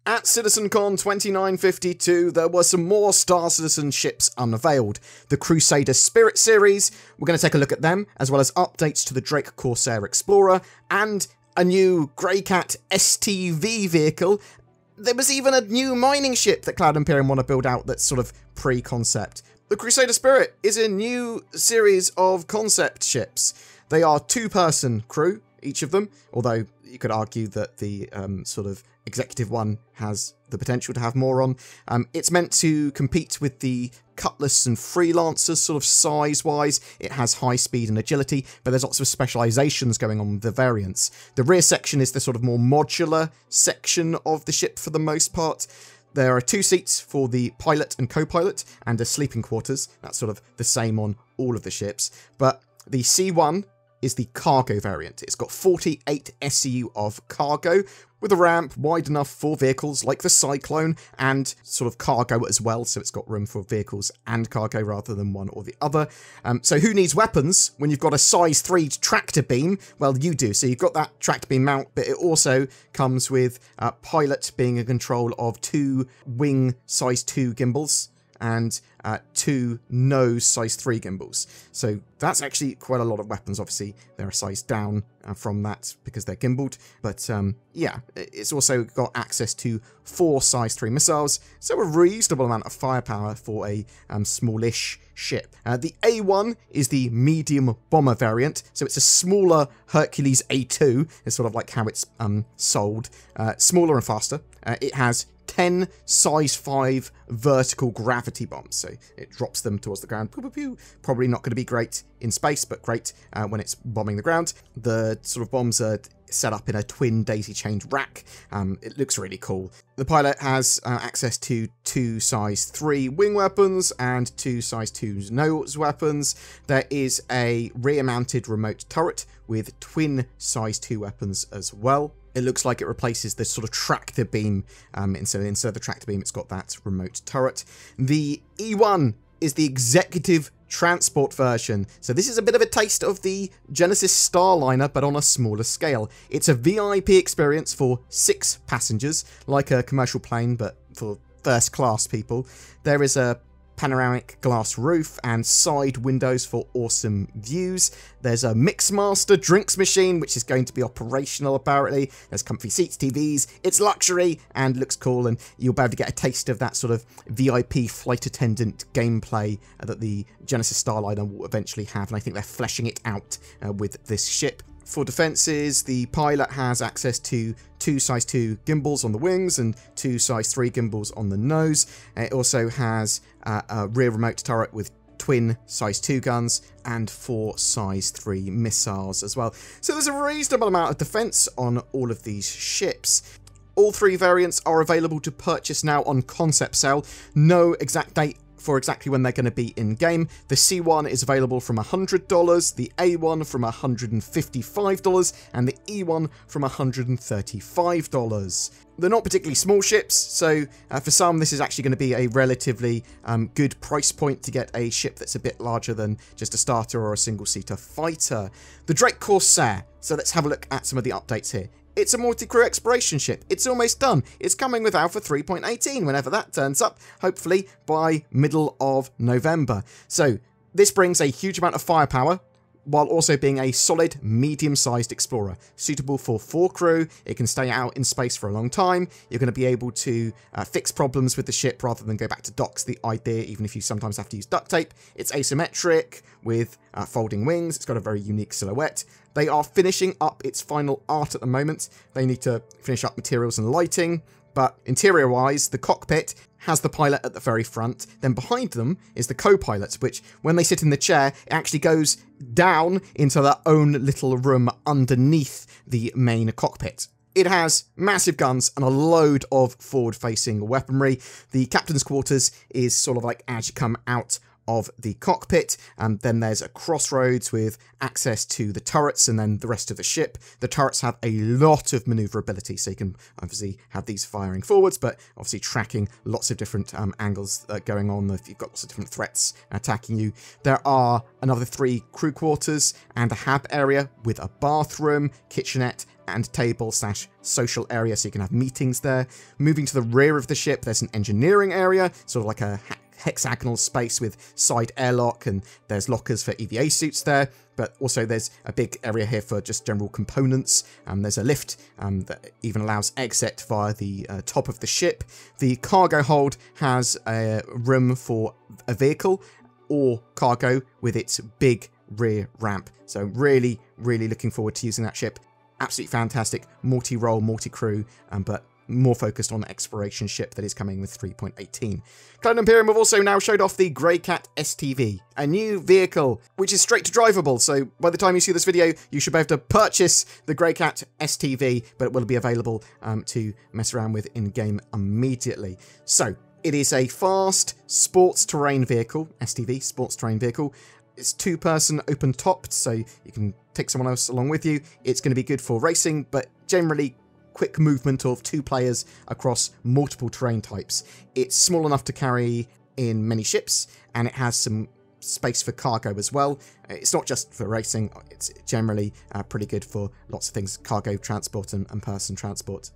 At citizencon 2952, there were some more Star Citizen ships unveiled. The Crusader Spirit series, we're going to take a look at them, as well as updates to the Drake Corsair Explorer, and a new GreyCat STV vehicle. There was even a new mining ship that Cloud Imperium want to build out that's sort of pre-concept. The Crusader Spirit is a new series of concept ships. They are two-person crew, each of them, although you could argue that the sort of executive one has the potential to have more on. It's meant to compete with the Cutlass and Freelancers sort of size-wise. It has high speed and agility, but there's lots of specializations going on with the variants. The rear section is the sort of more modular section of the ship for the most part. There are 2 seats for the pilot and co-pilot, and a sleeping quarters. That's sort of the same on all of the ships. But the C1 is the cargo variant. It's got 48 SCU of cargo, with a ramp wide enough for vehicles like the Cyclone, and sort of cargo as well, so it's got room for vehicles and cargo rather than one or the other. So who needs weapons when you've got a size 3 tractor beam? Well, you do. So you've got that tractor beam mount, but it also comes with pilot being in control of 2 wing size 2 gimbals, and 2 nose size 3 gimbals. So that's actually quite a lot of weapons. Obviously, they're a size down from that because they're gimbaled. But yeah, it's also got access to 4 size 3 missiles, so a reasonable amount of firepower for a smallish ship. The A1 is the medium bomber variant, so it's a smaller Hercules A2, is sort of like how it's sold. Smaller and faster. It has 10 size 5 vertical gravity bombs, so it drops them towards the ground. Pew, pew, pew. Probably not going to be great in space, but great when it's bombing the ground. The sort of bombs are set up in a twin daisy-chained rack. It looks really cool. The pilot has access to 2 size 3 wing weapons and 2 size 2 nose weapons. There is a rear-mounted remote turret with twin size 2 weapons as well. It looks like it replaces the sort of tractor beam. Instead of the tractor beam, it's got that remote turret. The E1 is the executive transport version. So this is a bit of a taste of the Genesis Starliner, but on a smaller scale. It's a VIP experience for 6 passengers, like a commercial plane, but for first class people. There is a panoramic glass roof and side windows for awesome views. There's a Mixmaster drinks machine, which is going to be operational apparently. There's comfy seats, TVs. It's luxury and looks cool, and you'll be able to get a taste of that sort of VIP flight attendant gameplay that the Genesis Starliner will eventually have, and I think they're fleshing it out with this ship. For defences, the pilot has access to 2 size 2 gimbals on the wings and 2 size 3 gimbals on the nose. It also has a rear remote turret with twin size 2 guns and 4 size 3 missiles as well. So there's a reasonable amount of defence on all of these ships. All 3 variants are available to purchase now on concept sale. No exact date for exactly when they're going to be in-game. The C1 is available from $100, the A1 from $155, and the E1 from $135. They're not particularly small ships, so for some this is actually going to be a relatively good price point to get a ship that's a bit larger than just a starter or a single-seater fighter. The Drake Corsair, so let's have a look at some of the updates here. It's a multi-crew exploration ship. It's almost done. It's coming with Alpha 3.18 whenever that turns up, hopefully by middle of November. So this brings a huge amount of firepower, while also being a solid, medium-sized explorer. Suitable for 4 crew, it can stay out in space for a long time, you're going to be able to fix problems with the ship rather than go back to docks, the idea, even if you sometimes have to use duct tape. It's asymmetric, with folding wings, it's got a very unique silhouette. They are finishing up its final art at the moment. They need to finish up materials and lighting, but interior-wise, the cockpit has the pilot at the very front. Then behind them is the co-pilot, which, when they sit in the chair, it actually goes down into their own little room underneath the main cockpit. It has massive guns and a load of forward-facing weaponry. The captain's quarters is sort of like as you come out of the cockpit. Then there's a crossroads with access to the turrets and then the rest of the ship. The turrets have a lot of maneuverability, so you can obviously have these firing forwards, but obviously tracking lots of different angles going on if you've got lots of different threats attacking you. There are another 3 crew quarters and a hab area with a bathroom, kitchenette, and table/social area, so you can have meetings there. Moving to the rear of the ship, there's an engineering area, sort of like a hexagonal space with side airlock, and there's lockers for EVA suits there, but also there's a big area here for just general components. There's a lift that even allows exit via the top of the ship. The cargo hold has a room for a vehicle or cargo with its big rear ramp, so really looking forward to using that ship. Absolutely fantastic multi-role, multi-crew, but more focused on the exploration ship that is coming with 3.18. Cloud Imperium have also now showed off the GreyCat STV, a new vehicle which is straight to drivable, so by the time you see this video you should be able to purchase the GreyCat STV, but it will be available to mess around with in-game immediately. So it is a fast sports terrain vehicle, STV, sports terrain vehicle. It's 2-person open topped, so you can take someone else along with you. It's going to be good for racing, but generally quick movement of 2 players across multiple terrain types. It's small enough to carry in many ships, and it has some space for cargo as well. It's not just for racing, it's generally pretty good for lots of things, cargo transport and person transport,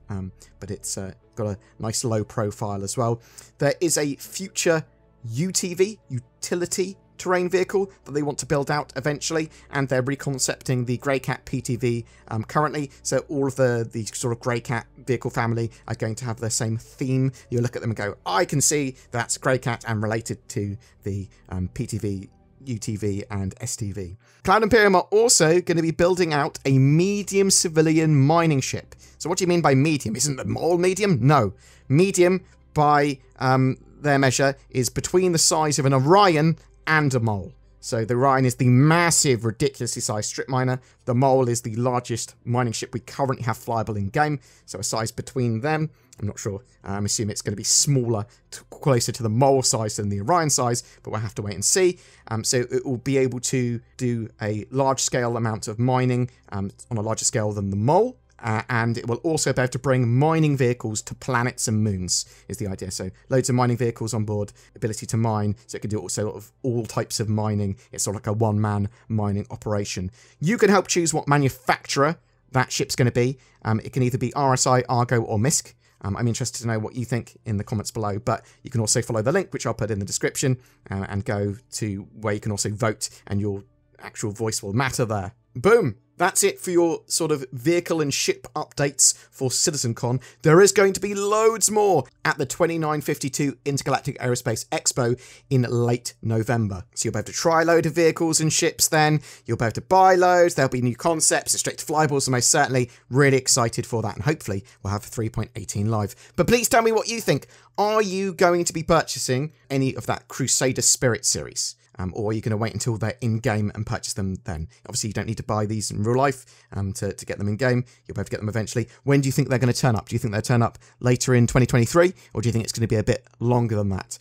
but it's got a nice low profile as well. There is a future UTV, utility terrain vehicle, that they want to build out eventually, and they're reconcepting the GreyCat PTV currently, so all of the sort of GreyCat vehicle family are going to have the same theme. You look at them and go, I can see that's GreyCat and related to the PTV, UTV and STV. Cloud Imperium are also going to be building out a medium civilian mining ship. So what do you mean by medium? Isn't the mole medium? No. Medium, by their measure, is between the size of an Orion and a mole. So the Orion is the massive, ridiculously sized strip miner. The mole is the largest mining ship we currently have flyable in game. So a size between them. I'm not sure. I'm assuming it's going to be smaller, closer to the mole size than the Orion size, but we'll have to wait and see. So it will be able to do a large scale amount of mining on a larger scale than the mole. And it will also be able to bring mining vehicles to planets and moons, is the idea. So loads of mining vehicles on board, ability to mine, so it can do also of all types of mining. It's sort of like a one-man mining operation. You can help choose what manufacturer that ship's going to be. It can either be RSI, Argo, or MISC. I'm interested to know what you think in the comments below, but you can also follow the link, which I'll put in the description, and go to where you can also vote, and your actual voice will matter there. Boom! That's it for your sort of vehicle and ship updates for citizencon. There is going to be loads more at the 2952 Intergalactic Aerospace Expo in late November. So you'll be able to try a load of vehicles and ships then. You'll be able to buy loads. There'll be new concepts, straight to flyballs, so most certainly really excited for that. And hopefully we'll have 3.18 live. But please tell me what you think. Are you going to be purchasing any of that Crusader Spirit series? Or are you going to wait until they're in-game and purchase them then? Obviously, you don't need to buy these in real life to get them in-game. You'll be able to get them eventually. When do you think they're going to turn up? Do you think they'll turn up later in 2023? Or do you think it's going to be a bit longer than that?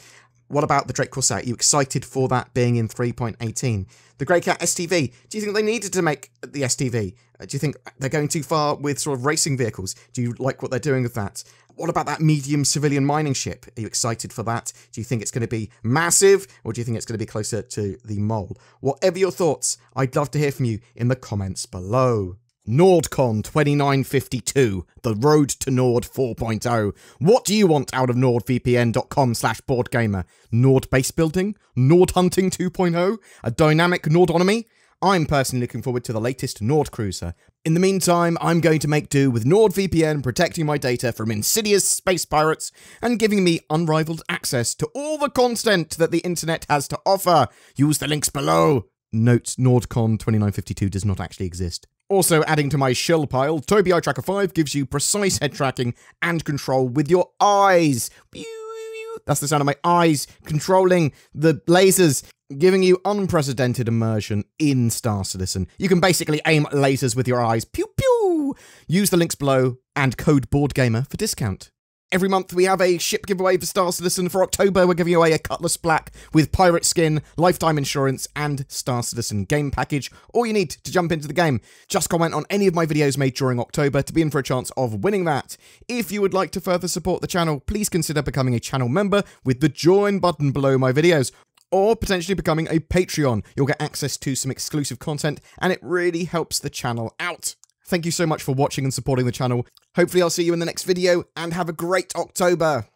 What about the Drake Corsair? Are you excited for that being in 3.18? The GreyCat STV, do you think they needed to make the STV? Do you think they're going too far with sort of racing vehicles? Do you like what they're doing with that? What about that medium civilian mining ship? Are you excited for that? Do you think it's going to be massive, or do you think it's going to be closer to the mole? Whatever your thoughts, I'd love to hear from you in the comments below. NordCon 2952, the road to Nord 4.0. What do you want out of nordvpn.com/BoredGamer? Nord base building? Nord hunting 2.0? A dynamic Nordonomy? I'm personally looking forward to the latest Nord cruiser. In the meantime, I'm going to make do with NordVPN protecting my data from insidious space pirates and giving me unrivaled access to all the content that the internet has to offer. Use the links below. Note, NordCon 2952 does not actually exist. Also adding to my shill pile, Tobii Eye Tracker 5 gives you precise head tracking and control with your eyes. That's the sound of my eyes controlling the lasers, giving you unprecedented immersion in Star Citizen. You can basically aim lasers with your eyes. Pew pew! Use the links below and code BoredGamer for discount. Every month we have a ship giveaway for Star Citizen. For October, we're giving away a Cutlass Black with pirate skin, lifetime insurance, and Star Citizen game package. All you need to jump into the game. Just comment on any of my videos made during October to be in for a chance of winning that. If you would like to further support the channel, please consider becoming a channel member with the join button below my videos, or potentially becoming a Patreon. You'll get access to some exclusive content, and it really helps the channel out. Thank you so much for watching and supporting the channel. Hopefully I'll see you in the next video, and have a great October.